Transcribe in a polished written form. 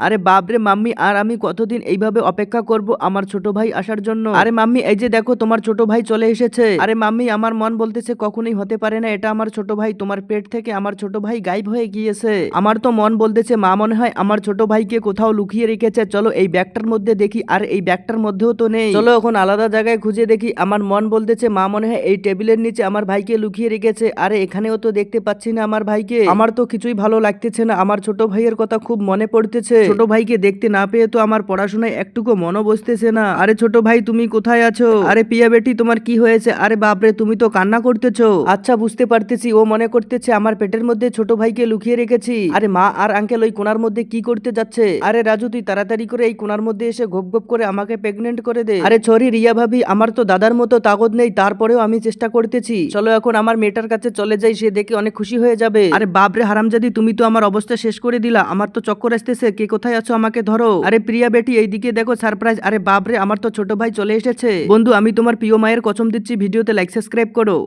আরে বাপরে মাম্মি, আর আমি কতদিন এইভাবে অপেক্ষা করব আমার ছোট ভাই আসার জন্য। আরে মাম্মি এই যে দেখো তোমার ছোট ভাই চলে এসেছে। আরে মাম্মি আমার মন বলতেছে কখনোই হতে পারে না, এটা আমার ছোট ভাই, তোমার পেট থেকে আমার ছোট ভাই গায়েব হয়ে গিয়েছে। আমার তো মন বলতেছে মা মনে হয় আমার ছোট ভাইকে কোথাও লুকিয়ে রেখেছে, চলো এই ব্যাগটার মধ্যে দেখি। আর এই ব্যাগটার মধ্যেও তো নেই, চলো এখন আলাদা জায়গায় খুঁজে দেখি। আমার মন বলতেছে মা মনে হয় এই টেবিলের নিচে আমার ভাইকে লুকিয়ে রেখেছে। আরে এখানেও তো দেখতে পাচ্ছি না আমার ভাইকে। আমার তো কিছুই ভালো লাগতেছে না, আমার ছোট ভাইয়ের কথা খুব মনে পড়তেছে। ছোট ভাইকে দেখতে না পেয়ে তো আমার পড়াশোনায় একটুকু মনও বসতেছে না। আরে ছোট ভাই তুমি কোথায় আছো? আরে পিয়া বেটি তোমার কি হয়েছে? আরে বাপরে তুমি তো কান্না করতেছো। আচ্ছা বুঝতে পারতেছি, ও মনে করতেছে আমার পেটের মধ্যে ছোট ভাইকে লুকিয়ে রেখেছি। আরে মা আর আঙ্কেল ওই কোণার মধ্যে কি করতে যাচ্ছে? আরে রাজু তুই তাড়াতাড়ি করে এই কোণার মধ্যে এসে গপ গপ করে আমাকে প্রেগনেন্ট করে দে। আরে সরি রিয়া ভাবি, আমার তো দাদার মতো তাগদ নেই, তারপরেও আমি চেষ্টা করতেছি। চলো এখন আমার মেয়েটার কাছে চলে যাই, সে দেখে অনেক খুশি হয়ে যাবে। আরে বাপরে হারামজাদি, তুমি তো আমার অবস্থা শেষ করে দিলা, আমার তো চক্কর আসতেছে। কে কোথায় আছো আমাকে ধরো। আরে প্রিয়া বেটি এইদিকে দেখো সারপ্রাইজ। আরে বাপরে আমার তো ছোট ভাই চলে এসেছে। বন্ধু আমি তোমার প্রিয় মায়ের কসম দিচ্ছি, ভিডিওতে লাইক সাবস্ক্রাইব করো।